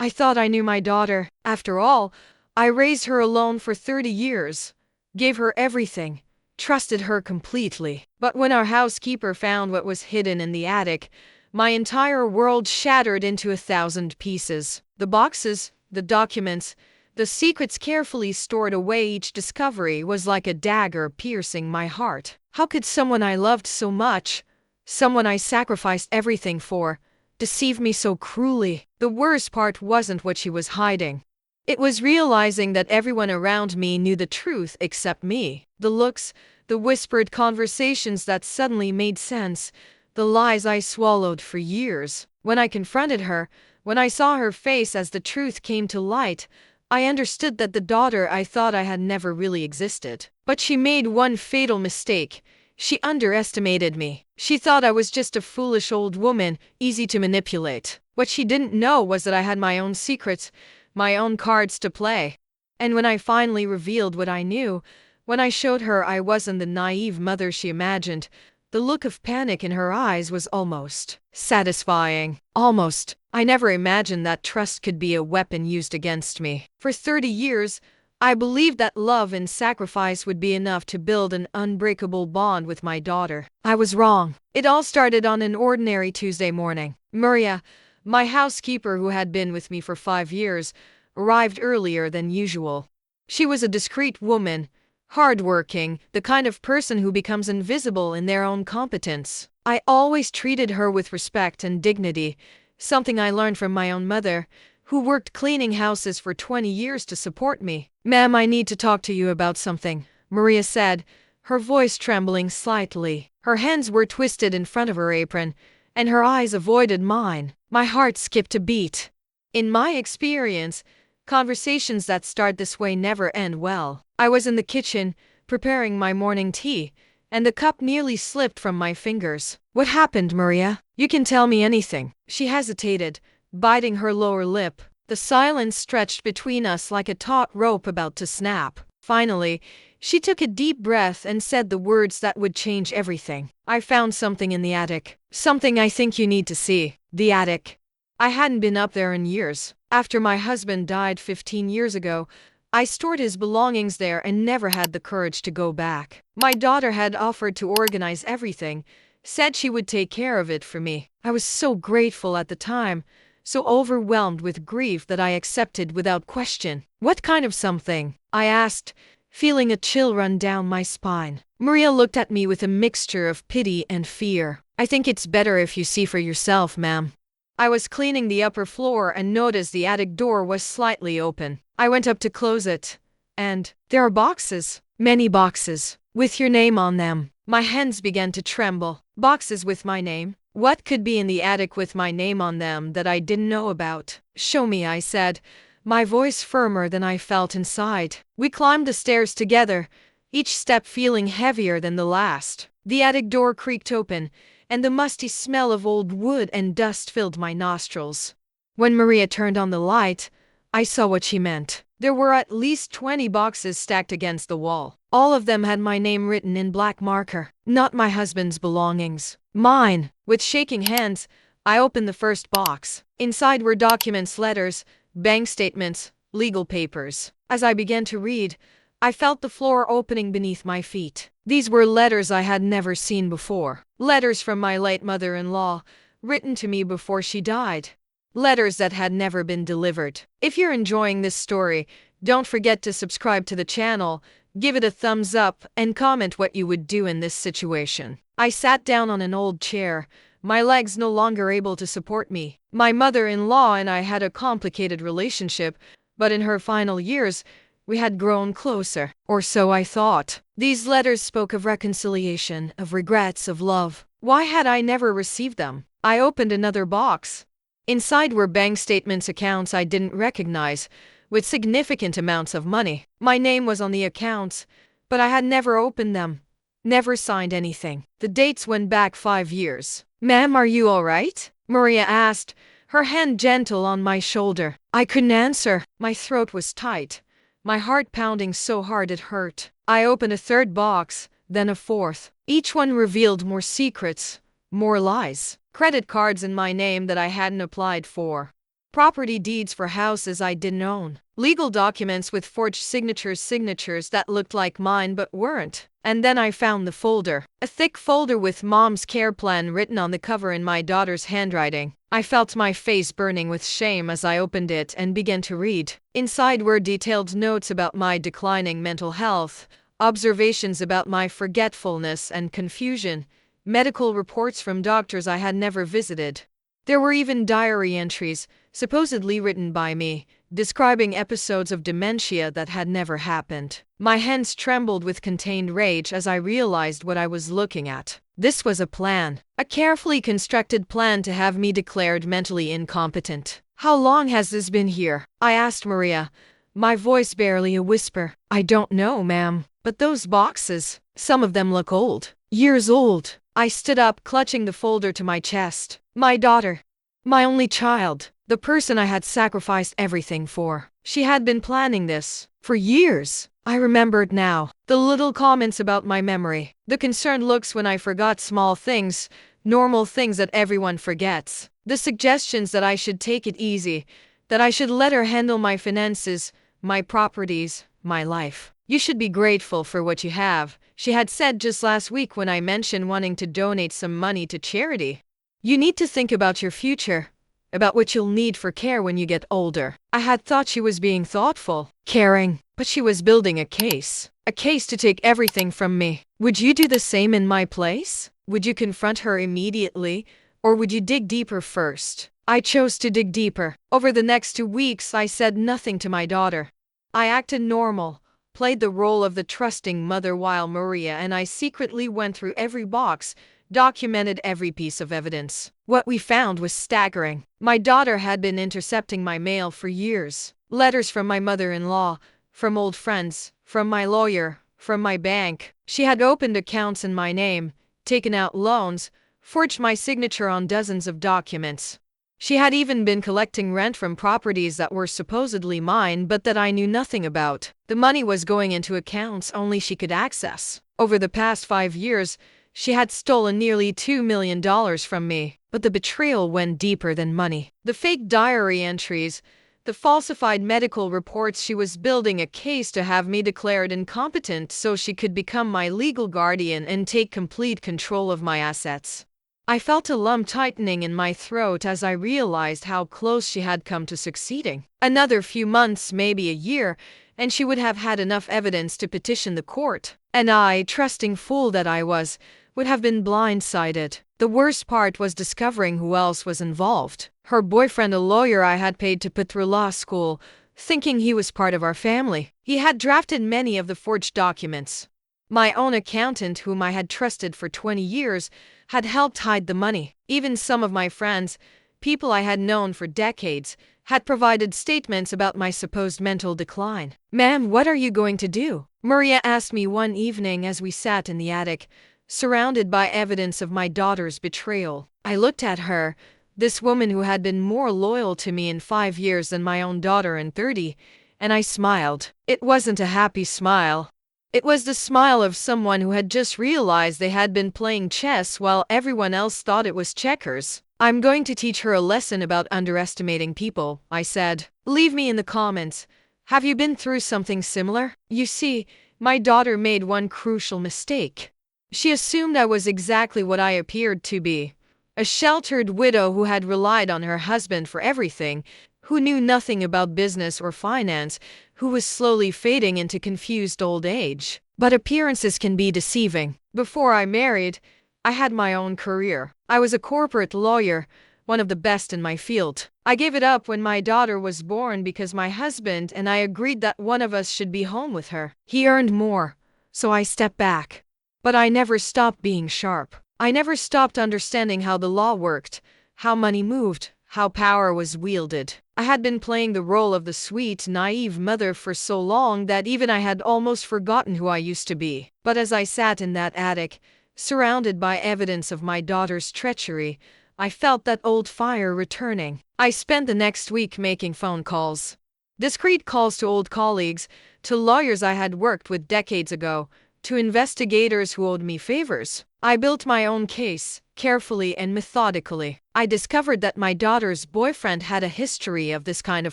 I thought I knew my daughter. After all, I raised her alone for 30 years, gave her everything, trusted her completely. But when our housekeeper found what was hidden in the attic, my entire world shattered into 1,000 pieces. The boxes, the documents, the secrets carefully stored away, each discovery was like a dagger piercing my heart. How could someone I loved so much, someone I sacrificed everything for, deceive me so cruelly? The worst part wasn't what she was hiding. It was realizing that everyone around me knew the truth except me. The looks, the whispered conversations that suddenly made sense, the lies I swallowed for years. When I confronted her, when I saw her face as the truth came to light, I understood that the daughter I thought I had never really existed. But she made one fatal mistake. She underestimated me. She thought I was just a foolish old woman, easy to manipulate. What she didn't know was that I had my own secrets, my own cards to play. And when I finally revealed what I knew, when I showed her I wasn't the naive mother she imagined, the look of panic in her eyes was almost satisfying. Almost. I never imagined that trust could be a weapon used against me. For 30 years, I believed that love and sacrifice would be enough to build an unbreakable bond with my daughter. I was wrong. It all started on an ordinary Tuesday morning. Maria, my housekeeper who had been with me for 5 years, arrived earlier than usual. She was a discreet woman, hardworking, the kind of person who becomes invisible in their own competence. I always treated her with respect and dignity, something I learned from my own mother, who worked cleaning houses for 20 years to support me. "Ma'am, I need to talk to you about something," Maria said, her voice trembling slightly. Her hands were twisted in front of her apron, and her eyes avoided mine. My heart skipped a beat. In my experience, conversations that start this way never end well. I was in the kitchen, preparing my morning tea, and the cup nearly slipped from my fingers. "What happened, Maria? You can tell me anything." She hesitated, biting her lower lip. The silence stretched between us like a taut rope about to snap. Finally, she took a deep breath and said the words that would change everything. "I found something in the attic. Something I think you need to see." The attic. I hadn't been up there in years. After my husband died 15 years ago, I stored his belongings there and never had the courage to go back. My daughter had offered to organize everything, said she would take care of it for me. I was so grateful at the time, so overwhelmed with grief that I accepted without question. "What kind of something?" I asked, feeling a chill run down my spine. Maria looked at me with a mixture of pity and fear. "I think it's better if you see for yourself, ma'am." I was cleaning the upper floor and noticed the attic door was slightly open. I went up to close it, and there are boxes, many boxes, with your name on them. My hands began to tremble. Boxes with my name? What could be in the attic with my name on them that I didn't know about? "Show me," I said, my voice firmer than I felt inside. We climbed the stairs together, each step feeling heavier than the last. The attic door creaked open, and the musty smell of old wood and dust filled my nostrils. When Maria turned on the light, I saw what she meant. There were at least 20 boxes stacked against the wall. All of them had my name written in black marker. Not my husband's belongings. Mine. With shaking hands, I opened the first box. Inside were documents, letters, bank statements, legal papers. As I began to read, I felt the floor opening beneath my feet. These were letters I had never seen before. Letters from my late mother-in-law, written to me before she died. Letters that had never been delivered. If you're enjoying this story, don't forget to subscribe to the channel, give it a thumbs up, and comment what you would do in this situation. I sat down on an old chair, my legs no longer able to support me. My mother-in-law and I had a complicated relationship, but in her final years, we had grown closer, or so I thought. These letters spoke of reconciliation, of regrets, of love. Why had I never received them? I opened another box. Inside were bank statements, accounts I didn't recognize, with significant amounts of money. My name was on the accounts, but I had never opened them, never signed anything. The dates went back 5 years. "Ma'am, are you all right?" Maria asked, her hand gentle on my shoulder. I couldn't answer. My throat was tight, my heart pounding so hard it hurt. I opened a third box, then a fourth. Each one revealed more secrets, more lies. Credit cards in my name that I hadn't applied for. property deeds for houses I didn't own, legal documents with forged signatures that looked like mine but weren't. And then I found the folder, a thick folder with Mom's care plan written on the cover in my daughter's handwriting. I felt my face burning with shame as I opened it and began to read. Inside were detailed notes about my declining mental health, observations about my forgetfulness and confusion, medical reports from doctors I had never visited. There were even diary entries, supposedly written by me, describing episodes of dementia that had never happened. My hands trembled with contained rage as I realized what I was looking at. This was a plan, a carefully constructed plan to have me declared mentally incompetent. How long has this been here? I asked Maria, my voice barely a whisper. I don't know, ma'am, but those boxes, some of them look old. Years old. I stood up, clutching the folder to my chest. My daughter. My only child. The person I had sacrificed everything for. She had been planning this for years. I remembered now. The little comments about my memory. The concerned looks when I forgot small things, normal things that everyone forgets. The suggestions that I should take it easy, that I should let her handle my finances, my properties, my life. You should be grateful for what you have, she had said just last week when I mentioned wanting to donate some money to charity. You need to think about your future, about what you'll need for care when you get older. I had thought she was being thoughtful, caring, but she was building a case to take everything from me. Would you do the same in my place? Would you confront her immediately, or would you dig deeper first? I chose to dig deeper. Over the next 2 weeks, I said nothing to my daughter. I acted normal, played the role of the trusting mother while Maria and I secretly went through every box, documented every piece of evidence. What we found was staggering. My daughter had been intercepting my mail for years. Letters from my mother-in-law, from old friends, from my lawyer, from my bank. She had opened accounts in my name, taken out loans, forged my signature on dozens of documents. She had even been collecting rent from properties that were supposedly mine but that I knew nothing about. The money was going into accounts only she could access. Over the past 5 years, she had stolen nearly $2 million from me. But the betrayal went deeper than money. The fake diary entries, the falsified medical reports. She was building a case to have me declared incompetent so she could become my legal guardian and take complete control of my assets. I felt a lump tightening in my throat as I realized how close she had come to succeeding. Another few months, maybe a year, and she would have had enough evidence to petition the court. And I, trusting fool that I was, would have been blindsided. The worst part was discovering who else was involved. Her boyfriend, a lawyer I had paid to put through law school, thinking he was part of our family. He had drafted many of the forged documents. My own accountant, whom I had trusted for 20 years, had helped hide the money. Even some of my friends, people I had known for decades, had provided statements about my supposed mental decline. Ma'am, what are you going to do? Maria asked me one evening as we sat in the attic, surrounded by evidence of my daughter's betrayal. I looked at her, this woman who had been more loyal to me in 5 years than my own daughter in 30, and I smiled. It wasn't a happy smile. It was the smile of someone who had just realized they had been playing chess while everyone else thought it was checkers. I'm going to teach her a lesson about underestimating people, I said. Leave me in the comments. Have you been through something similar? You see, my daughter made one crucial mistake. She assumed I was exactly what I appeared to be. A sheltered widow who had relied on her husband for everything, who knew nothing about business or finance, who was slowly fading into confused old age. But appearances can be deceiving. Before I married, I had my own career. I was a corporate lawyer, one of the best in my field. I gave it up when my daughter was born because my husband and I agreed that one of us should be home with her. He earned more, so I stepped back. But I never stopped being sharp. I never stopped understanding how the law worked, how money moved, how power was wielded. I had been playing the role of the sweet, naive mother for so long that even I had almost forgotten who I used to be. But as I sat in that attic, surrounded by evidence of my daughter's treachery, I felt that old fire returning. I spent the next week making phone calls. Discreet calls to old colleagues, to lawyers I had worked with decades ago, to investigators who owed me favors. I built my own case, carefully and methodically. I discovered that my daughter's boyfriend had a history of this kind of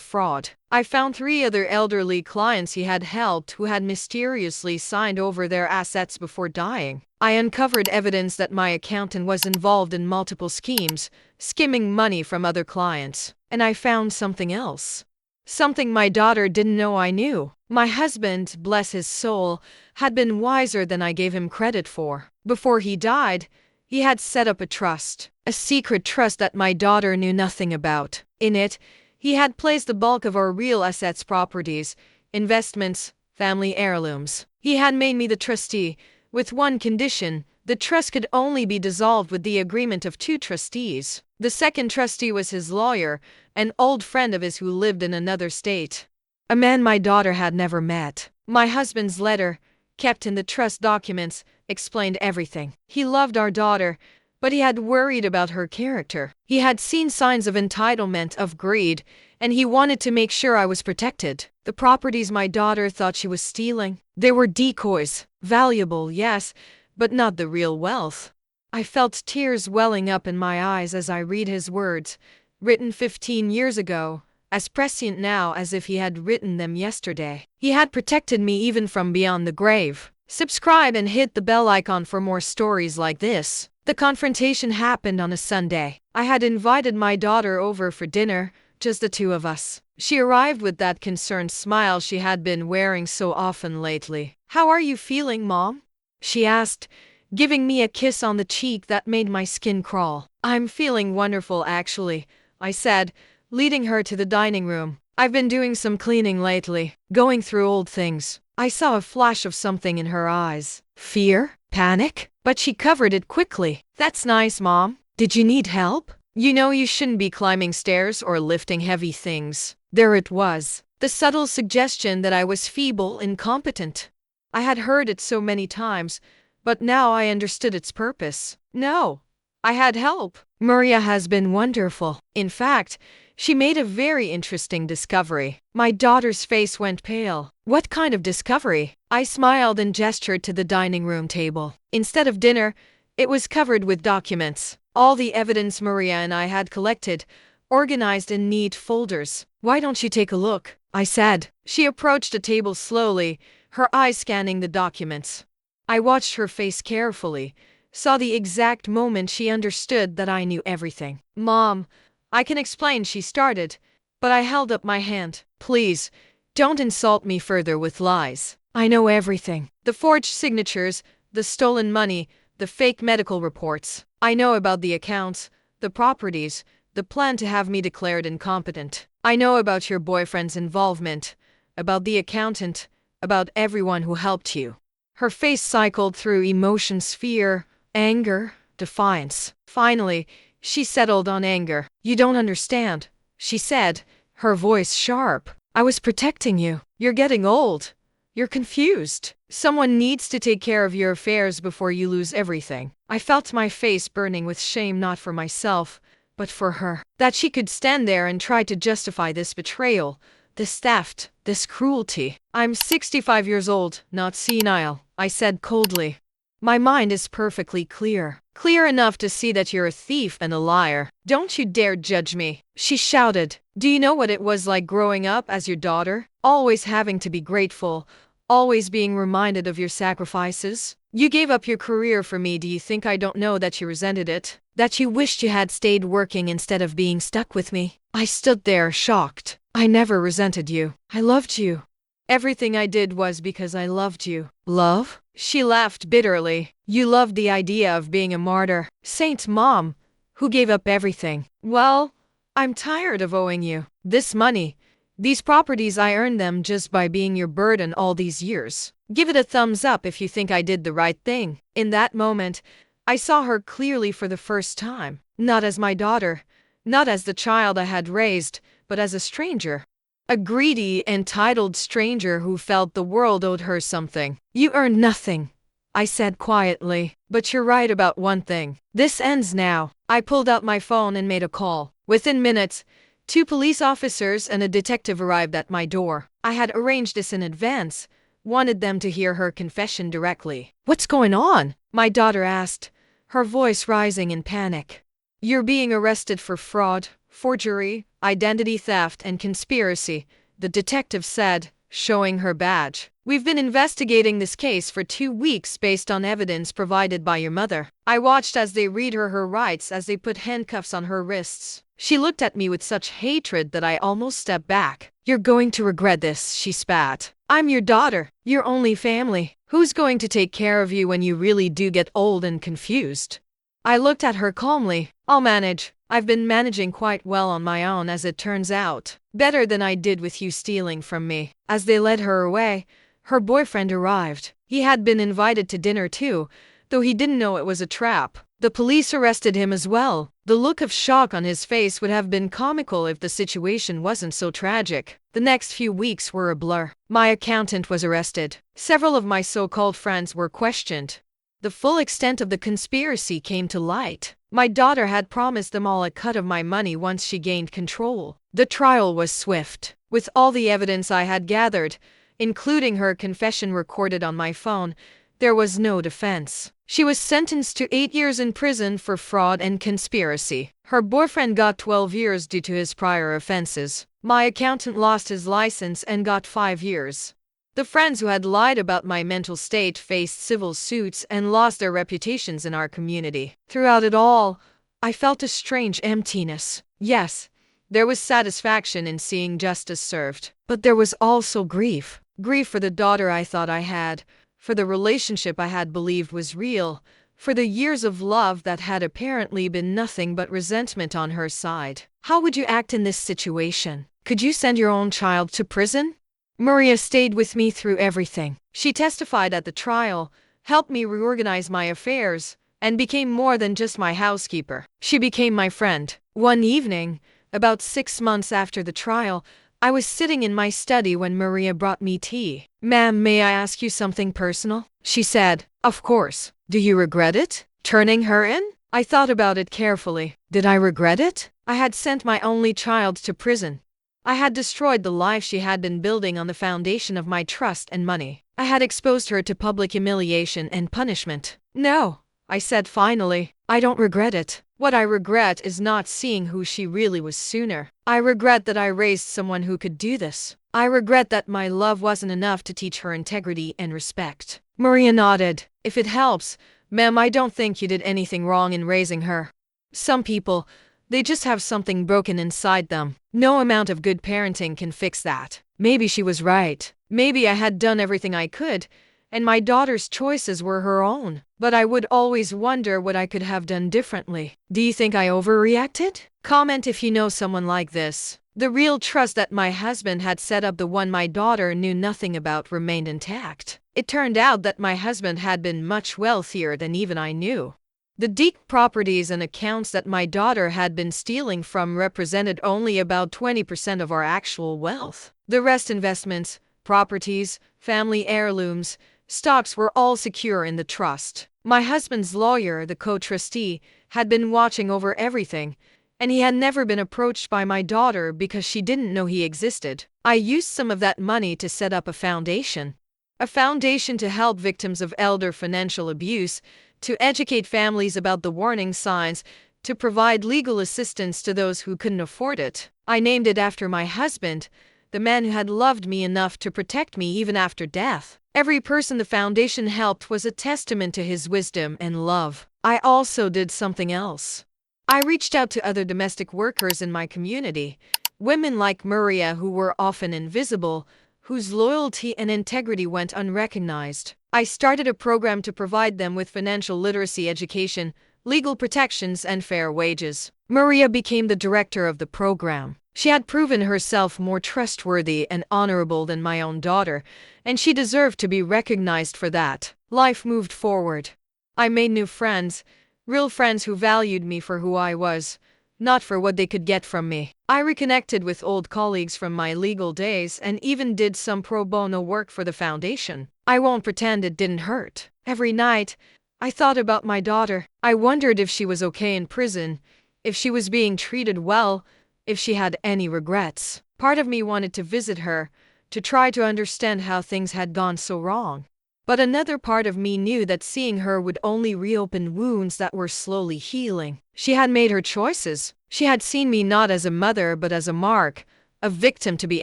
fraud. I found 3 other elderly clients he had helped who had mysteriously signed over their assets before dying. I uncovered evidence that my accountant was involved in multiple schemes, skimming money from other clients. And I found something else. Something my daughter didn't know I knew. My husband, bless his soul, had been wiser than I gave him credit for. Before he died, he had set up a trust, a secret trust that my daughter knew nothing about. In it, he had placed the bulk of our real assets, properties, investments, family heirlooms. He had made me the trustee, with one condition: the trust could only be dissolved with the agreement of 2 trustees. The second trustee was his lawyer, an old friend of his who lived in another state. A man my daughter had never met. My husband's letter, kept in the trust documents, explained everything. He loved our daughter, but he had worried about her character. He had seen signs of entitlement, of greed, and he wanted to make sure I was protected. The properties my daughter thought she was stealing, they were decoys. Valuable, yes, but not the real wealth. I felt tears welling up in my eyes as I read his words, written 15 years ago, as prescient now as if he had written them yesterday. He had protected me even from beyond the grave. Subscribe and hit the bell icon for more stories like this. The confrontation happened on a Sunday. I had invited my daughter over for dinner, just the 2 of us. She arrived with that concerned smile she had been wearing so often lately. "How are you feeling, Mom?" she asked, giving me a kiss on the cheek that made my skin crawl. "I'm feeling wonderful, actually," I said, leading her to the dining room. "I've been doing some cleaning lately, going through old things." I saw a flash of something in her eyes. Fear? Panic? But she covered it quickly. "That's nice, Mom. Did you need help? You know you shouldn't be climbing stairs or lifting heavy things." There it was, the subtle suggestion that I was feeble, incompetent. I had heard it so many times, but now I understood its purpose. No, I had help. Maria has been wonderful. In fact, she made a very interesting discovery. My daughter's face went pale. "What kind of discovery?" I smiled and gestured to the dining room table. Instead of dinner, it was covered with documents. All the evidence Maria and I had collected, organized in neat folders. "Why don't you take a look?" I said. She approached the table slowly, her eyes scanning the documents. I watched her face carefully, saw the exact moment she understood that I knew everything. "Mom, I can explain," she started, but I held up my hand. "Please, don't insult me further with lies. I know everything. The forged signatures, the stolen money, the fake medical reports. I know about the accounts, the properties, the plan to have me declared incompetent. I know about your boyfriend's involvement, about the accountant, about everyone who helped you." Her face cycled through emotions: fear, anger, defiance. Finally, she settled on anger. "You don't understand," she said, her voice sharp. "I was protecting you. You're getting old. You're confused. Someone needs to take care of your affairs before you lose everything." I felt my face burning with shame, not for myself, but for her. That she could stand there and try to justify this betrayal, this theft, this cruelty. "I'm 65 years old, not senile," I said coldly. "My mind is perfectly clear. Clear enough to see that you're a thief and a liar. Don't you dare judge me," she shouted. "Do you know what it was like growing up as your daughter? Always having to be grateful, always being reminded of your sacrifices? You gave up your career for me. Do you think I don't know that you resented it? That you wished you had stayed working instead of being stuck with me?" I stood there, shocked. "I never resented you. I loved you. Everything I did was because I loved you." "Love?" She laughed bitterly. "You loved the idea of being a martyr. Saint Mom, who gave up everything. Well, I'm tired of owing you. This money, these properties, I earned them just by being your burden all these years. Give it a thumbs up if you think I did the right thing." In that moment, I saw her clearly for the first time. Not as my daughter, not as the child I had raised, but as a stranger. A greedy, entitled stranger who felt the world owed her something. "You earned nothing," I said quietly. "But you're right about one thing. This ends now." I pulled out my phone and made a call. Within minutes, 2 police officers and a detective arrived at my door. I had arranged this in advance, wanted them to hear her confession directly. "What's going on?" my daughter asked, her voice rising in panic. "You're being arrested for fraud, forgery, identity theft, and conspiracy," the detective said, showing her badge. "We've been investigating this case for 2 weeks based on evidence provided by your mother." I watched as they read her rights as they put handcuffs on her wrists. She looked at me with such hatred that I almost stepped back. "You're going to regret this," she spat. "I'm your daughter, your only family. Who's going to take care of you when you really do get old and confused?" I looked at her calmly. "I'll manage. I've been managing quite well on my own, as it turns out. Better than I did with you stealing from me." As they led her away, her boyfriend arrived. He had been invited to dinner too, though he didn't know it was a trap. The police arrested him as well. The look of shock on his face would have been comical if the situation wasn't so tragic. The next few weeks were a blur. My accountant was arrested. Several of my so-called friends were questioned. The full extent of the conspiracy came to light. My daughter had promised them all a cut of my money once she gained control. The trial was swift. With all the evidence I had gathered, including her confession recorded on my phone, there was no defense. She was sentenced to 8 years in prison for fraud and conspiracy. Her boyfriend got 12 years due to his prior offenses. My accountant lost his license and got 5 years. The friends who had lied about my mental state faced civil suits and lost their reputations in our community. Throughout it all, I felt a strange emptiness. Yes, there was satisfaction in seeing justice served, but there was also grief. Grief for the daughter I thought I had, for the relationship I had believed was real, for the years of love that had apparently been nothing but resentment on her side. How would you act in this situation? Could you send your own child to prison? Maria stayed with me through everything. She testified at the trial, helped me reorganize my affairs, and became more than just my housekeeper. She became my friend. One evening, about 6 months after the trial, I was sitting in my study when Maria brought me tea. "Ma'am, may I ask you something personal?" she said. "Of course. Do you regret it? Turning her in?" I thought about it carefully. Did I regret it? I had sent my only child to prison. I had destroyed the life she had been building on the foundation of my trust and money. I had exposed her to public humiliation and punishment. "No," I said finally, "I don't regret it. What I regret is not seeing who she really was sooner. I regret that I raised someone who could do this. I regret that my love wasn't enough to teach her integrity and respect." Maria nodded. "If it helps, ma'am, I don't think you did anything wrong in raising her. Some people, they just have something broken inside them. No amount of good parenting can fix that." Maybe she was right. Maybe I had done everything I could, and my daughter's choices were her own. But I would always wonder what I could have done differently. Do you think I overreacted? Comment if you know someone like this. The real trust that my husband had set up, the one my daughter knew nothing about, remained intact. It turned out that my husband had been much wealthier than even I knew. The deep properties and accounts that my daughter had been stealing from represented only about 20% of our actual wealth. The rest, investments, properties, family heirlooms, stocks, were all secure in the trust. My husband's lawyer, the co-trustee, had been watching over everything, and he had never been approached by my daughter because she didn't know he existed. I used some of that money to set up a foundation. A foundation to help victims of elder financial abuse, to educate families about the warning signs, to provide legal assistance to those who couldn't afford it. I named it after my husband, the man who had loved me enough to protect me even after death. Every person the foundation helped was a testament to his wisdom and love. I also did something else. I reached out to other domestic workers in my community, women like Maria who were often invisible, whose loyalty and integrity went unrecognized. I started a program to provide them with financial literacy education, legal protections, and fair wages. Maria became the director of the program. She had proven herself more trustworthy and honorable than my own daughter, and she deserved to be recognized for that. Life moved forward. I made new friends, real friends who valued me for who I was, not for what they could get from me. I reconnected with old colleagues from my legal days and even did some pro bono work for the foundation. I won't pretend it didn't hurt. Every night, I thought about my daughter. I wondered if she was okay in prison, if she was being treated well, if she had any regrets. Part of me wanted to visit her, to try to understand how things had gone so wrong. But another part of me knew that seeing her would only reopen wounds that were slowly healing. She had made her choices. She had seen me not as a mother but as a mark, a victim to be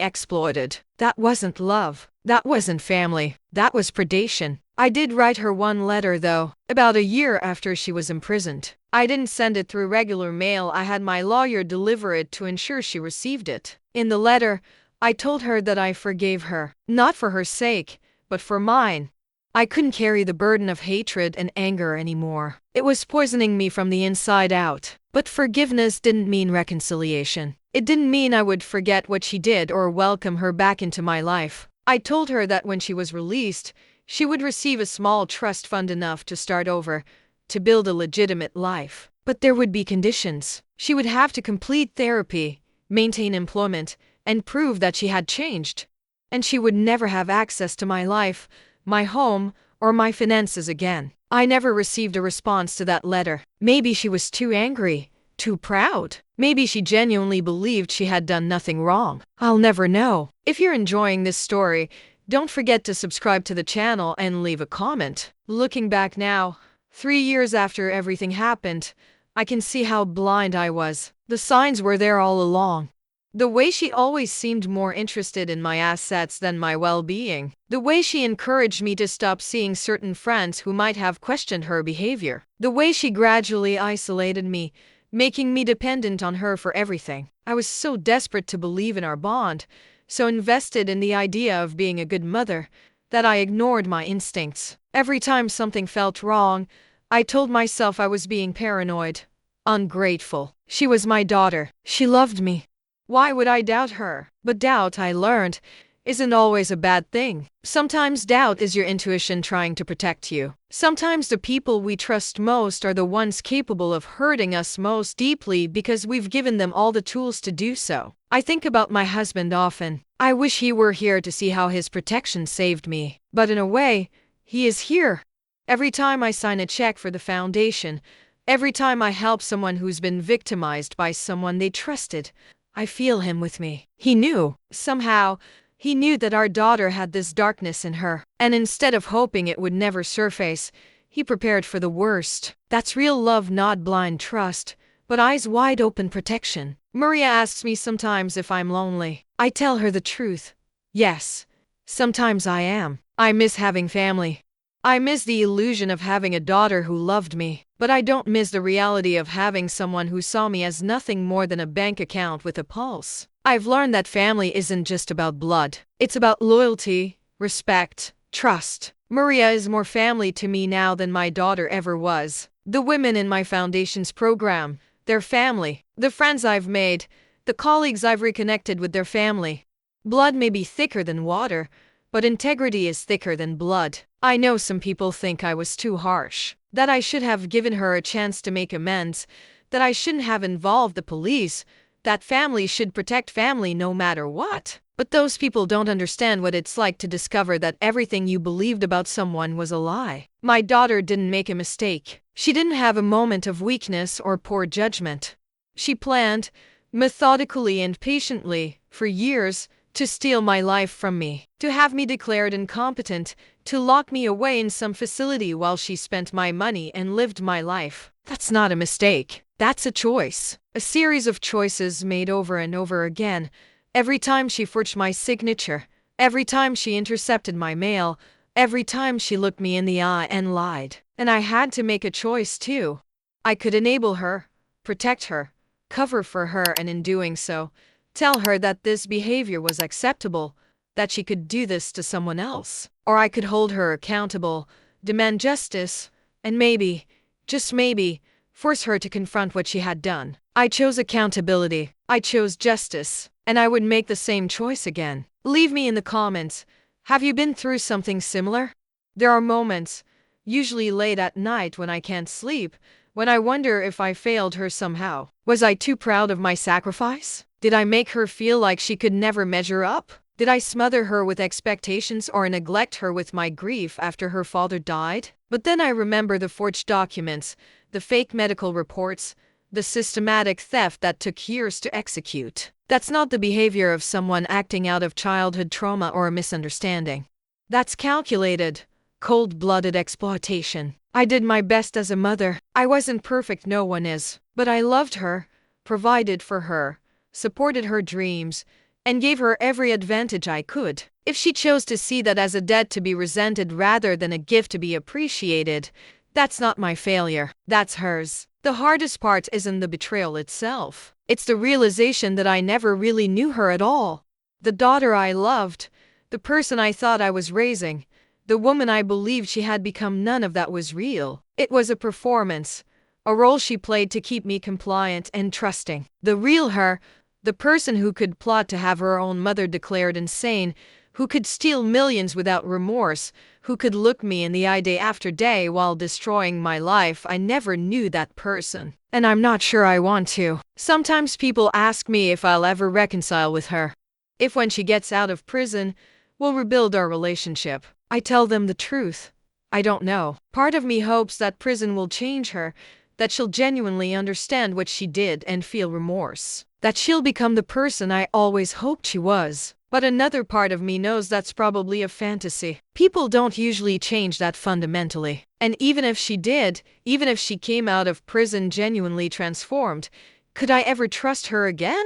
exploited. That wasn't love. That wasn't family. That was predation. I did write her one letter, though, about a year after she was imprisoned. I didn't send it through regular mail. I had my lawyer deliver it to ensure she received it. In the letter, I told her that I forgave her, not for her sake, but for mine. I couldn't carry the burden of hatred and anger anymore. It was poisoning me from the inside out. But forgiveness didn't mean reconciliation. It didn't mean I would forget what she did or welcome her back into my life. I told her that when she was released, she would receive a small trust fund enough to start over, to build a legitimate life. But there would be conditions. She would have to complete therapy, maintain employment, and prove that she had changed. And she would never have access to my life, my home, or my finances again. I never received a response to that letter. Maybe she was too angry, too proud. Maybe she genuinely believed she had done nothing wrong. I'll never know. If you're enjoying this story, don't forget to subscribe to the channel and leave a comment. Looking back now, 3 years after everything happened, I can see how blind I was. The signs were there all along. The way she always seemed more interested in my assets than my well-being. The way she encouraged me to stop seeing certain friends who might have questioned her behavior. The way she gradually isolated me, making me dependent on her for everything. I was so desperate to believe in our bond, so invested in the idea of being a good mother, that I ignored my instincts. Every time something felt wrong, I told myself I was being paranoid, ungrateful. She was my daughter. She loved me. Why would I doubt her? But doubt, I learned, isn't always a bad thing. Sometimes doubt is your intuition trying to protect you. Sometimes the people we trust most are the ones capable of hurting us most deeply because we've given them all the tools to do so. I think about my husband often. I wish he were here to see how his protection saved me. But in a way, he is here. Every time I sign a check for the foundation, every time I help someone who's been victimized by someone they trusted, I feel him with me. He knew. Somehow, he knew that our daughter had this darkness in her. And instead of hoping it would never surface, he prepared for the worst. That's real love, not blind trust, but eyes wide open protection. Maria asks me sometimes if I'm lonely. I tell her the truth. Yes, sometimes I am. I miss having family. I miss the illusion of having a daughter who loved me. But I don't miss the reality of having someone who saw me as nothing more than a bank account with a pulse. I've learned that family isn't just about blood. It's about loyalty, respect, trust. Maria is more family to me now than my daughter ever was. The women in my foundation's program, their family. The friends I've made, the colleagues I've reconnected with their family. Blood may be thicker than water, but integrity is thicker than blood. I know some people think I was too harsh, that I should have given her a chance to make amends, that I shouldn't have involved the police, that family should protect family no matter what. But those people don't understand what it's like to discover that everything you believed about someone was a lie. My daughter didn't make a mistake. She didn't have a moment of weakness or poor judgment. She planned, methodically and patiently, for years, to steal my life from me, to have me declared incompetent, to lock me away in some facility while she spent my money and lived my life. That's not a mistake. That's a choice. A series of choices made over and over again. Every time she forged my signature, every time she intercepted my mail, every time she looked me in the eye and lied. And I had to make a choice too. I could enable her, protect her, cover for her, and in doing so, tell her that this behavior was acceptable, that she could do this to someone else. Or I could hold her accountable, demand justice, and maybe, just maybe, force her to confront what she had done. I chose accountability. I chose justice. And I would make the same choice again. Leave me in the comments. Have you been through something similar? There are moments, usually late at night when I can't sleep, when I wonder if I failed her somehow. Was I too proud of my sacrifice? Did I make her feel like she could never measure up? Did I smother her with expectations or neglect her with my grief after her father died? But then I remember the forged documents, the fake medical reports, the systematic theft that took years to execute. That's not the behavior of someone acting out of childhood trauma or a misunderstanding. That's calculated, Cold-blooded exploitation. I did my best as a mother. I wasn't perfect, no one is. But I loved her, provided for her, supported her dreams, and gave her every advantage I could. If she chose to see that as a debt to be resented rather than a gift to be appreciated, that's not my failure. That's hers. The hardest part isn't the betrayal itself. It's the realization that I never really knew her at all. The daughter I loved, the person I thought I was raising, the woman I believed she had become, none of that was real. It was a performance, a role she played to keep me compliant and trusting. The real her, the person who could plot to have her own mother declared insane, who could steal millions without remorse, who could look me in the eye day after day while destroying my life, I never knew that person. And I'm not sure I want to. Sometimes people ask me if I'll ever reconcile with her. If when she gets out of prison, we'll rebuild our relationship. I tell them the truth. I don't know. Part of me hopes that prison will change her, that she'll genuinely understand what she did and feel remorse, that she'll become the person I always hoped she was. But another part of me knows that's probably a fantasy. People don't usually change that fundamentally. And even if she did, even if she came out of prison genuinely transformed, could I ever trust her again?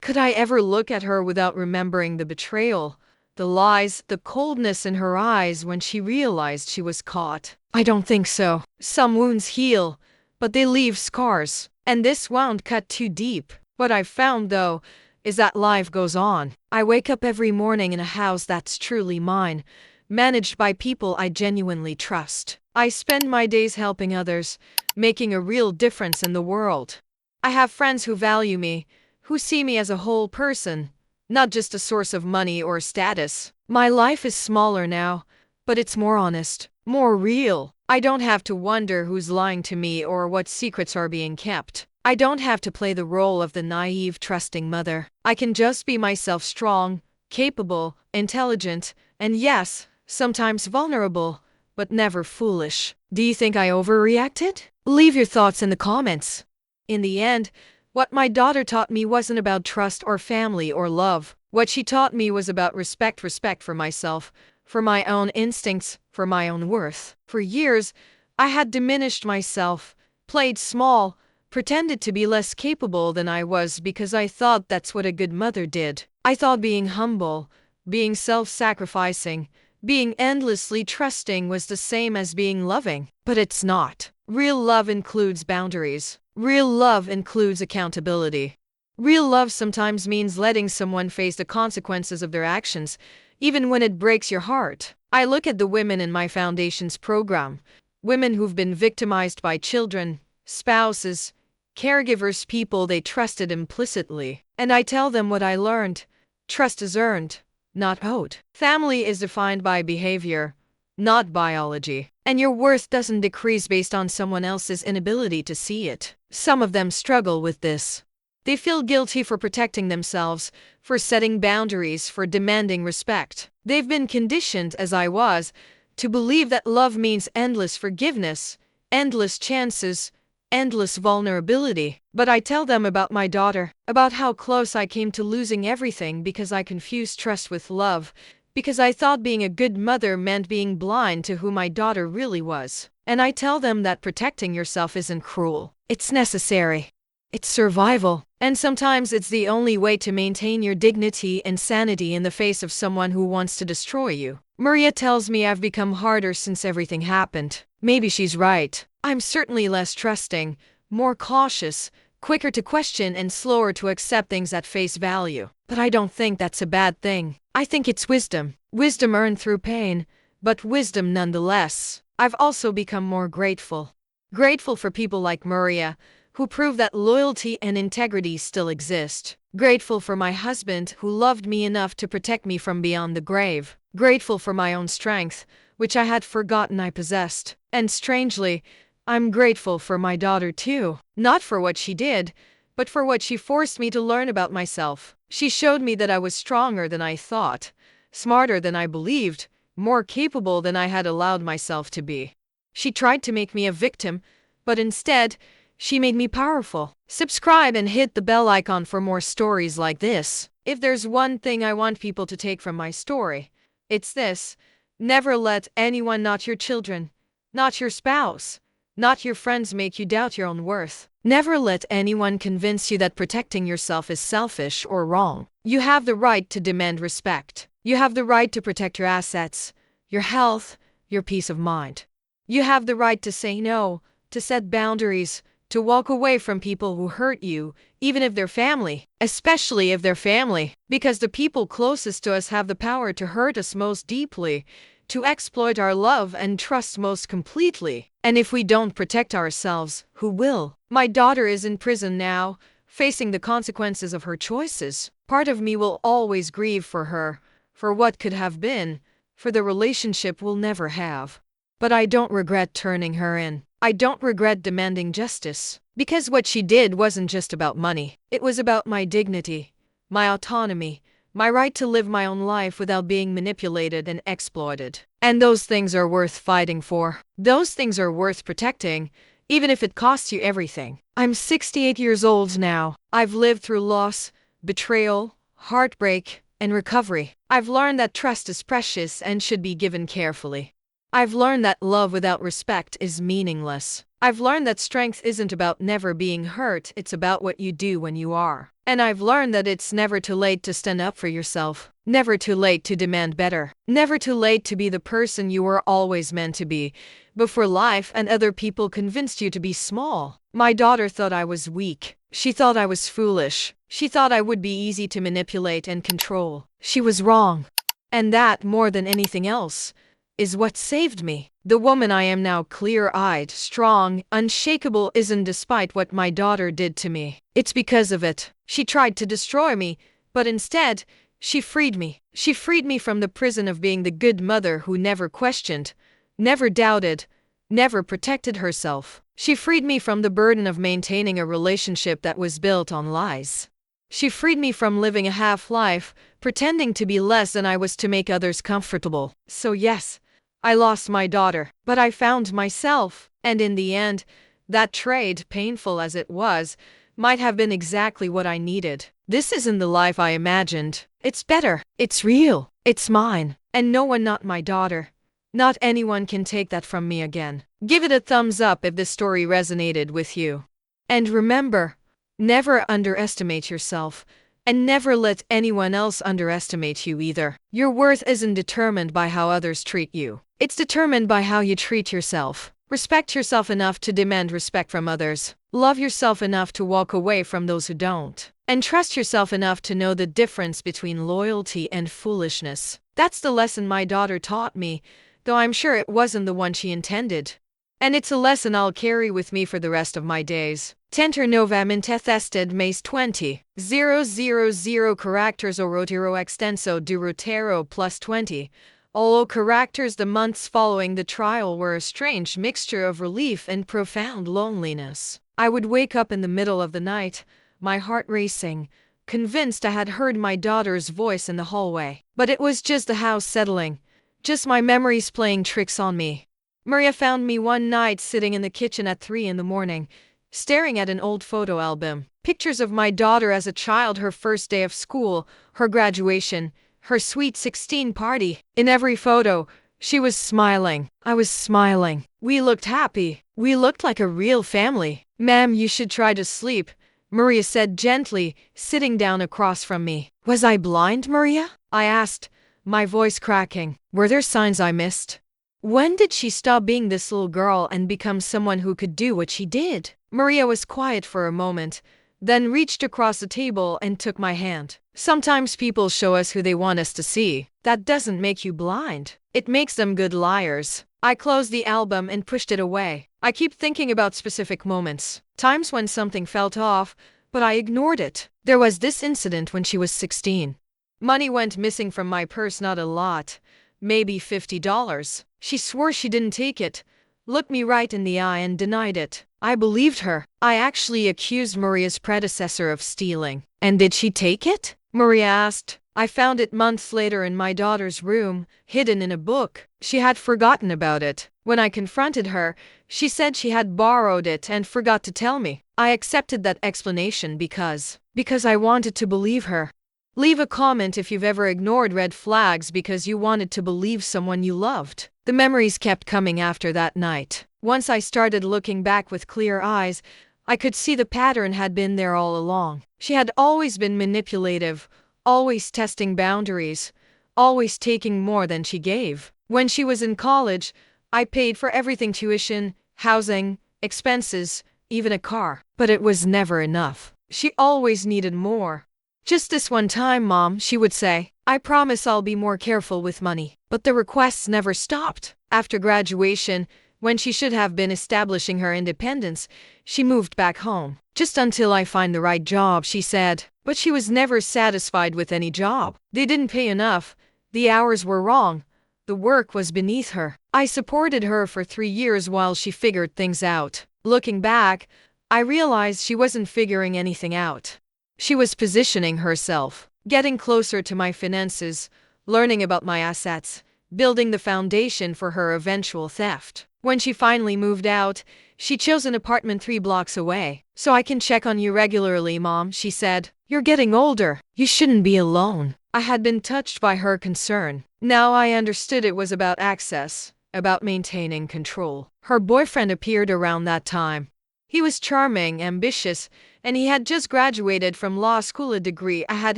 Could I ever look at her without remembering the betrayal, the lies, the coldness in her eyes when she realized she was caught? I don't think so. Some wounds heal, but they leave scars. And this wound cut too deep. What I've found, though, is that life goes on. I wake up every morning in a house that's truly mine, managed by people I genuinely trust. I spend my days helping others, making a real difference in the world. I have friends who value me, who see me as a whole person, not just a source of money or status. My life is smaller now, but it's more honest, more real. I don't have to wonder who's lying to me or what secrets are being kept. I don't have to play the role of the naive, trusting mother. I can just be myself, strong, capable, intelligent, and yes, sometimes vulnerable, but never foolish. Do you think I overreacted? Leave your thoughts in the comments. In the end, what my daughter taught me wasn't about trust or family or love. What she taught me was about respect for myself, for my own instincts, for my own worth. For years, I had diminished myself, played small, pretended to be less capable than I was because I thought that's what a good mother did. I thought being humble, being self-sacrificing, being endlessly trusting was the same as being loving. But it's not. Real love includes boundaries. Real love includes accountability. Real love sometimes means letting someone face the consequences of their actions, even when it breaks your heart. I look at the women in my foundation's program, women who've been victimized by children, spouses, caregivers, people they trusted implicitly. And I tell them what I learned. Trust is earned, not owed. Family is defined by behavior, not biology. And your worth doesn't decrease based on someone else's inability to see it. Some of them struggle with this. They feel guilty for protecting themselves, for setting boundaries, for demanding respect. They've been conditioned, as I was, to believe that love means endless forgiveness, endless chances, endless vulnerability. But I tell them about my daughter, about how close I came to losing everything because I confused trust with love, because I thought being a good mother meant being blind to who my daughter really was. And I tell them that protecting yourself isn't cruel. It's necessary. It's survival. And sometimes it's the only way to maintain your dignity and sanity in the face of someone who wants to destroy you. Maria tells me I've become harder since everything happened. Maybe she's right. I'm certainly less trusting, more cautious, quicker to question and slower to accept things at face value. But I don't think that's a bad thing. I think it's wisdom. Wisdom earned through pain, but wisdom nonetheless. I've also become more grateful. Grateful for people like Maria, who prove that loyalty and integrity still exist. Grateful for my husband, who loved me enough to protect me from beyond the grave. Grateful for my own strength, which I had forgotten I possessed. And strangely, I'm grateful for my daughter too. Not for what she did, but for what she forced me to learn about myself. She showed me that I was stronger than I thought, smarter than I believed, more capable than I had allowed myself to be. She tried to make me a victim, but instead, she made me powerful. Subscribe and hit the bell icon for more stories like this. If there's one thing I want people to take from my story, it's this: Never let anyone, not your children, not your spouse, not your friends, make you doubt your own worth. Never let anyone convince you that protecting yourself is selfish or wrong. You have the right to demand respect. You have the right to protect your assets, your health, your peace of mind. You have the right to say no, to set boundaries, to walk away from people who hurt you, even if they're family, especially if they're family, because the people closest to us have the power to hurt us most deeply, to exploit our love and trust most completely. And if we don't protect ourselves, who will? My daughter is in prison now, facing the consequences of her choices. Part of me will always grieve for her, for what could have been, for the relationship we'll never have. But I don't regret turning her in. I don't regret demanding justice. Because what she did wasn't just about money. It was about my dignity, my autonomy, my right to live my own life without being manipulated and exploited. And those things are worth fighting for. Those things are worth protecting, even if it costs you everything. I'm 68 years old now. I've lived through loss, betrayal, heartbreak, and recovery. I've learned that trust is precious and should be given carefully. I've learned that love without respect is meaningless. I've learned that strength isn't about never being hurt, it's about what you do when you are. And I've learned that it's never too late to stand up for yourself, never too late to demand better, never too late to be the person you were always meant to be, before life and other people convinced you to be small. My daughter thought I was weak. She thought I was foolish. She thought I would be easy to manipulate and control. She was wrong. And that, more than anything else, is what saved me. The woman I am now, clear-eyed, strong, unshakable, isn't despite what my daughter did to me. It's because of it. She tried to destroy me, but instead, she freed me. She freed me from the prison of being the good mother who never questioned, never doubted, never protected herself. She freed me from the burden of maintaining a relationship that was built on lies. She freed me from living a half-life, pretending to be less than I was to make others comfortable. So yes, I lost my daughter, but I found myself, and in the end, that trade, painful as it was, might have been exactly what I needed. This isn't the life I imagined. It's better. It's real. It's mine. And no one, not my daughter, not anyone, can take that from me again. Give it a thumbs up if this story resonated with you. And remember, never underestimate yourself, and never let anyone else underestimate you either. Your worth isn't determined by how others treat you. It's determined by how you treat yourself. Respect yourself enough to demand respect from others. Love yourself enough to walk away from those who don't. And trust yourself enough to know the difference between loyalty and foolishness. That's the lesson my daughter taught me, though I'm sure it wasn't the one she intended. And it's a lesson I'll carry with me for the rest of my days. Tenter novum intested mais 20, 000 characters o rotiro extenso du rotero plus 20. All characters. The months following the trial were a strange mixture of relief and profound loneliness. I would wake up in the middle of the night, my heart racing, convinced I had heard my daughter's voice in the hallway. But it was just the house settling, just my memories playing tricks on me. Maria found me one night sitting in the kitchen at 3 in the morning, staring at an old photo album. Pictures of my daughter as a child, her first day of school, her graduation, her sweet 16 party. In every photo, she was smiling. I was smiling. We looked happy. We looked like a real family. "Ma'am, you should try to sleep," Maria said gently, sitting down across from me. Was I blind, Maria? I asked, my voice cracking. Were there signs I missed? When did she stop being this little girl and become someone who could do what she did? Maria was quiet for a moment, then reached across the table and took my hand. Sometimes people show us who they want us to see. That doesn't make you blind. It makes them good liars. I closed the album and pushed it away. I keep thinking about specific moments, times when something felt off, but I ignored it. There was this incident when she was 16. Money went missing from my purse, not a lot, maybe $50. She swore she didn't take it, looked me right in the eye and denied it. I believed her. I actually accused Maria's predecessor of stealing. And did she take it? Maria asked. I found it months later in my daughter's room, hidden in a book. She had forgotten about it. When I confronted her, she said she had borrowed it and forgot to tell me. I accepted that explanation because I wanted to believe her. Leave a comment if you've ever ignored red flags because you wanted to believe someone you loved. The memories kept coming after that night. Once I started looking back with clear eyes, I could see the pattern had been there all along. She had always been manipulative, always testing boundaries, always taking more than she gave. When she was in college, I paid for everything: tuition, housing, expenses, even a car. But it was never enough. She always needed more. "Just this one time, Mom," she would say. "I promise I'll be more careful with money." But the requests never stopped. After graduation, when she should have been establishing her independence, she moved back home. "Just until I find the right job," she said. But she was never satisfied with any job. They didn't pay enough. The hours were wrong. The work was beneath her. I supported her for 3 years while she figured things out. Looking back, I realized she wasn't figuring anything out. She was positioning herself, getting closer to my finances, learning about my assets, building the foundation for her eventual theft. When she finally moved out, she chose an apartment 3 blocks away. "So I can check on you regularly, Mom," she said. "You're getting older. You shouldn't be alone." I had been touched by her concern. Now I understood it was about access, about maintaining control. Her boyfriend appeared around that time. He was charming, ambitious, and he had just graduated from law school, a degree I had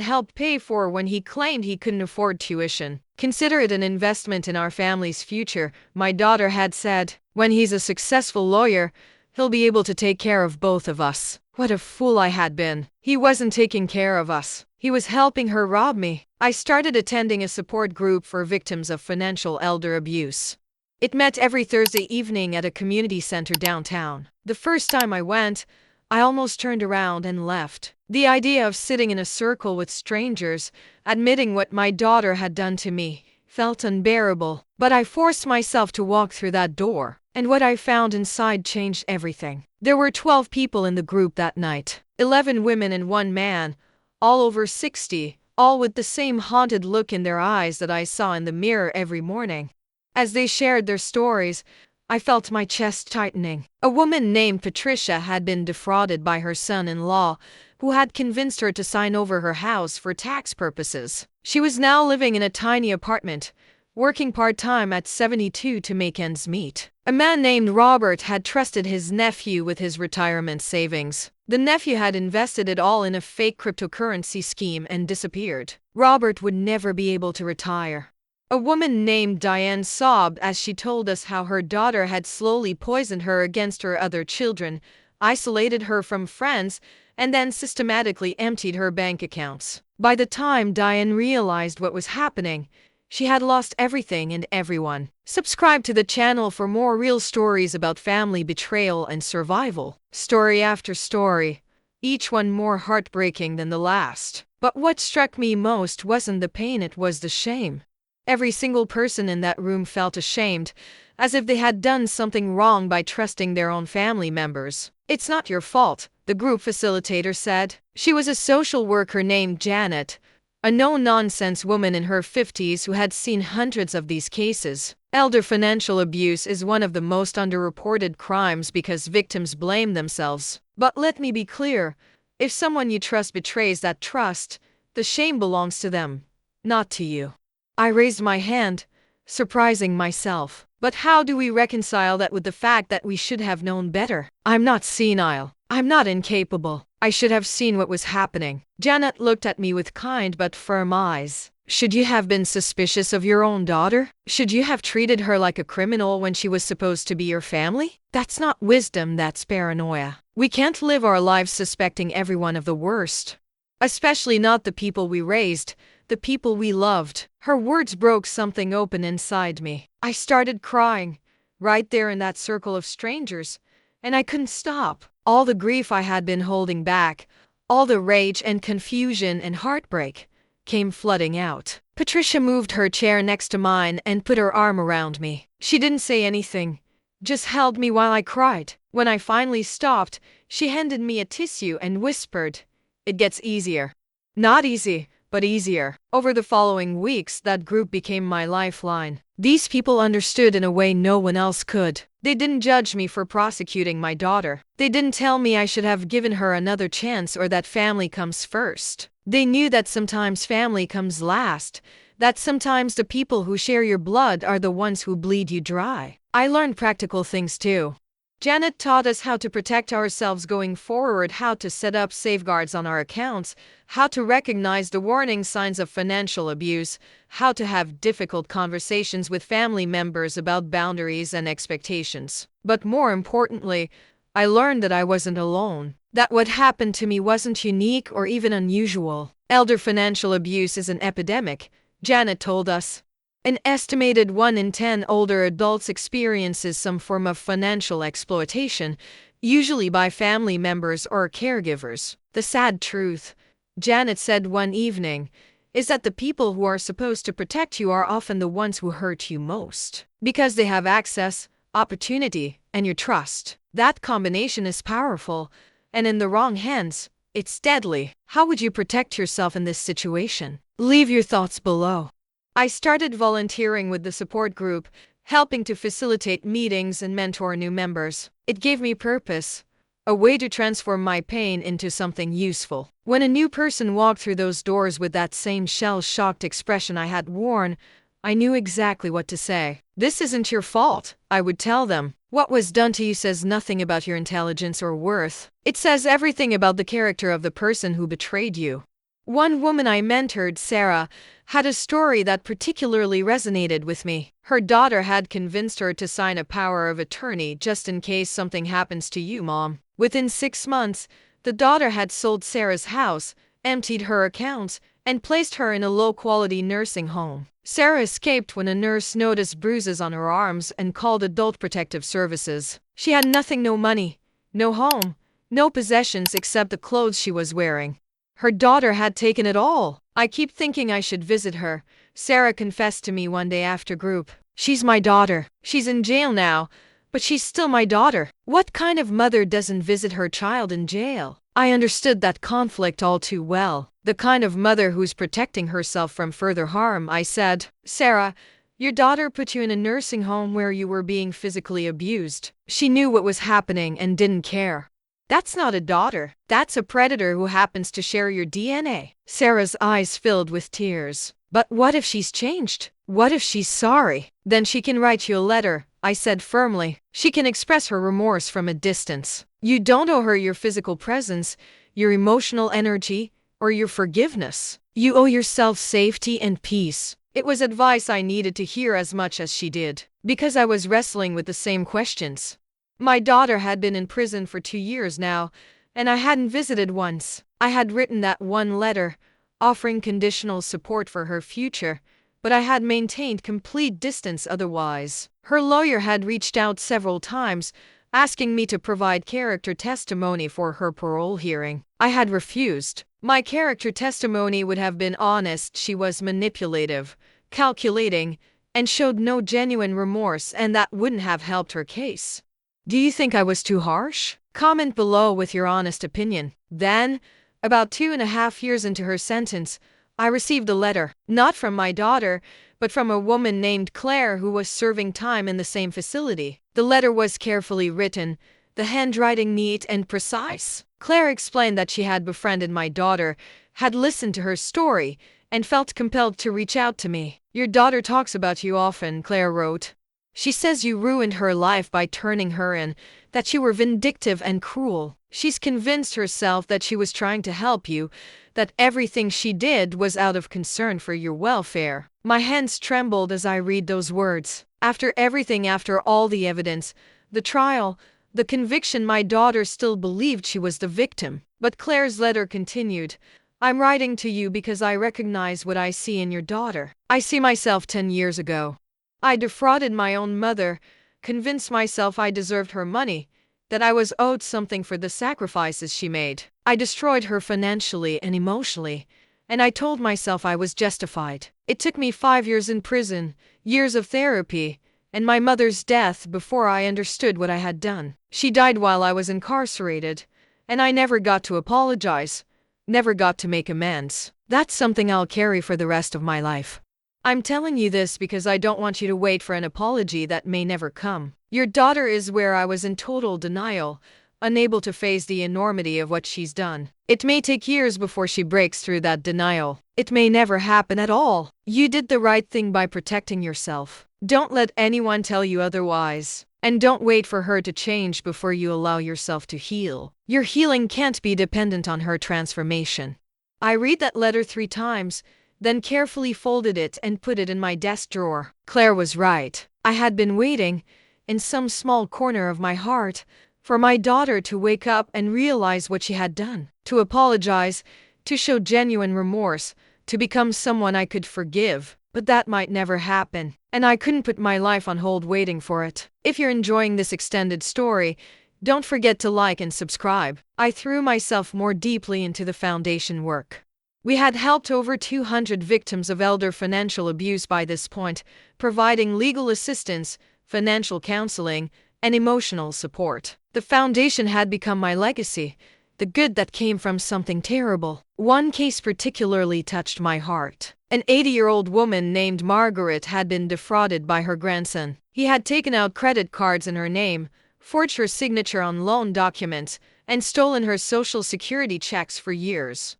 helped pay for when he claimed he couldn't afford tuition. "Consider it an investment in our family's future," my daughter had said. "When he's a successful lawyer, he'll be able to take care of both of us." What a fool I had been. He wasn't taking care of us. He was helping her rob me. I started attending a support group for victims of financial elder abuse. It met every Thursday evening at a community center downtown. The first time I went, I almost turned around and left. The idea of sitting in a circle with strangers, admitting what my daughter had done to me, felt unbearable. But I forced myself to walk through that door, and what I found inside changed everything. There were 12 people in the group that night, 11 women and 1 man, all over 60, all with the same haunted look in their eyes that I saw in the mirror every morning. As they shared their stories, I felt my chest tightening. A woman named Patricia had been defrauded by her son-in-law, who had convinced her to sign over her house for tax purposes. She was now living in a tiny apartment, working part-time at 72 to make ends meet. A man named Robert had trusted his nephew with his retirement savings. The nephew had invested it all in a fake cryptocurrency scheme and disappeared. Robert would never be able to retire. A woman named Diane sobbed as she told us how her daughter had slowly poisoned her against her other children, isolated her from friends, and then systematically emptied her bank accounts. By the time Diane realized what was happening, she had lost everything and everyone. Subscribe to the channel for more real stories about family betrayal and survival. Story after story, each one more heartbreaking than the last. But what struck me most wasn't the pain, it was the shame. Every single person in that room felt ashamed, as if they had done something wrong by trusting their own family members. "It's not your fault," the group facilitator said. She was a social worker named Janet, a no-nonsense woman in her 50s who had seen hundreds of these cases. Elder financial abuse is one of the most underreported crimes because victims blame themselves. But let me be clear, if someone you trust betrays that trust, the shame belongs to them, not to you. I raised my hand, surprising myself. But how do we reconcile that with the fact that we should have known better? I'm not senile. I'm not incapable. I should have seen what was happening. Janet looked at me with kind but firm eyes. Should you have been suspicious of your own daughter? Should you have treated her like a criminal when she was supposed to be your family? That's not wisdom, that's paranoia. We can't live our lives suspecting everyone of the worst. Especially not the people we raised, the people we loved. Her words broke something open inside me. I started crying, right there in that circle of strangers, and I couldn't stop. All the grief I had been holding back, all the rage and confusion and heartbreak, came flooding out. Patricia moved her chair next to mine and put her arm around me. She didn't say anything, just held me while I cried. When I finally stopped, she handed me a tissue and whispered, "It gets easier." Not easy, but easier. Over the following weeks, that group became my lifeline. These people understood in a way no one else could. They didn't judge me for prosecuting my daughter. They didn't tell me I should have given her another chance or that family comes first. They knew that sometimes family comes last, that sometimes the people who share your blood are the ones who bleed you dry. I learned practical things too. Janet taught us how to protect ourselves going forward, how to set up safeguards on our accounts, how to recognize the warning signs of financial abuse, how to have difficult conversations with family members about boundaries and expectations. But more importantly, I learned that I wasn't alone, that what happened to me wasn't unique or even unusual. Elder financial abuse is an epidemic, Janet told us. An estimated 1 in 10 older adults experiences some form of financial exploitation, usually by family members or caregivers. The sad truth, Janet said one evening, is that the people who are supposed to protect you are often the ones who hurt you most. Because they have access, opportunity, and your trust. That combination is powerful, and in the wrong hands, it's deadly. How would you protect yourself in this situation? Leave your thoughts below. I started volunteering with the support group, helping to facilitate meetings and mentor new members. It gave me purpose, a way to transform my pain into something useful. When a new person walked through those doors with that same shell-shocked expression I had worn, I knew exactly what to say. This isn't your fault, I would tell them. What was done to you says nothing about your intelligence or worth. It says everything about the character of the person who betrayed you. One woman I mentored, Sarah, had a story that particularly resonated with me. Her daughter had convinced her to sign a power of attorney just in case something happens to you, Mom. Within 6 months, the daughter had sold Sarah's house, emptied her accounts, and placed her in a low-quality nursing home. Sarah escaped when a nurse noticed bruises on her arms and called Adult Protective Services. She had nothing, no money, no home, no possessions except the clothes she was wearing. Her daughter had taken it all. I keep thinking I should visit her, Sarah confessed to me one day after group. She's my daughter. She's in jail now, but she's still my daughter. What kind of mother doesn't visit her child in jail? I understood that conflict all too well. The kind of mother who's protecting herself from further harm. I said, Sarah, your daughter put you in a nursing home where you were being physically abused. She knew what was happening and didn't care. That's not a daughter. That's a predator who happens to share your DNA. Sarah's eyes filled with tears. But what if she's changed? What if she's sorry? Then she can write you a letter, I said firmly. She can express her remorse from a distance. You don't owe her your physical presence, your emotional energy, or your forgiveness. You owe yourself safety and peace. It was advice I needed to hear as much as she did, because I was wrestling with the same questions. My daughter had been in prison for 2 years now, and I hadn't visited once. I had written that one letter, offering conditional support for her future, but I had maintained complete distance otherwise. Her lawyer had reached out several times, asking me to provide character testimony for her parole hearing. I had refused. My character testimony would have been honest. She was manipulative, calculating, and showed no genuine remorse, and that wouldn't have helped her case. Do you think I was too harsh? Comment below with your honest opinion. Then, about 2.5 years into her sentence, I received a letter, not from my daughter, but from a woman named Claire who was serving time in the same facility. The letter was carefully written, the handwriting neat and precise. Claire explained that she had befriended my daughter, had listened to her story, and felt compelled to reach out to me. Your daughter talks about you often, Claire wrote. She says you ruined her life by turning her in, that you were vindictive and cruel. She's convinced herself that she was trying to help you, that everything she did was out of concern for your welfare. My hands trembled as I read those words. After everything, after all the evidence, the trial, the conviction, my daughter still believed she was the victim. But Claire's letter continued. I'm writing to you because I recognize what I see in your daughter. I see myself 10 years ago. I defrauded my own mother, convinced myself I deserved her money, that I was owed something for the sacrifices she made. I destroyed her financially and emotionally, and I told myself I was justified. It took me 5 years in prison, years of therapy, and my mother's death before I understood what I had done. She died while I was incarcerated, and I never got to apologize, never got to make amends. That's something I'll carry for the rest of my life. I'm telling you this because I don't want you to wait for an apology that may never come. Your daughter is where I was in total denial, unable to face the enormity of what she's done. It may take years before she breaks through that denial. It may never happen at all. You did the right thing by protecting yourself. Don't let anyone tell you otherwise. And don't wait for her to change before you allow yourself to heal. Your healing can't be dependent on her transformation. I read that letter 3 times, then carefully folded it and put it in my desk drawer. Claire was right. I had been waiting, in some small corner of my heart, for my daughter to wake up and realize what she had done, to apologize, to show genuine remorse, to become someone I could forgive. But that might never happen, and I couldn't put my life on hold waiting for it. If you're enjoying this extended story, don't forget to like and subscribe. I threw myself more deeply into the foundation work. We had helped over 200 victims of elder financial abuse by this point, providing legal assistance, financial counseling, and emotional support. The foundation had become my legacy, the good that came from something terrible. One case particularly touched my heart. An 80-year-old woman named Margaret had been defrauded by her grandson. He had taken out credit cards in her name, forged her signature on loan documents, and stolen her social security checks for years.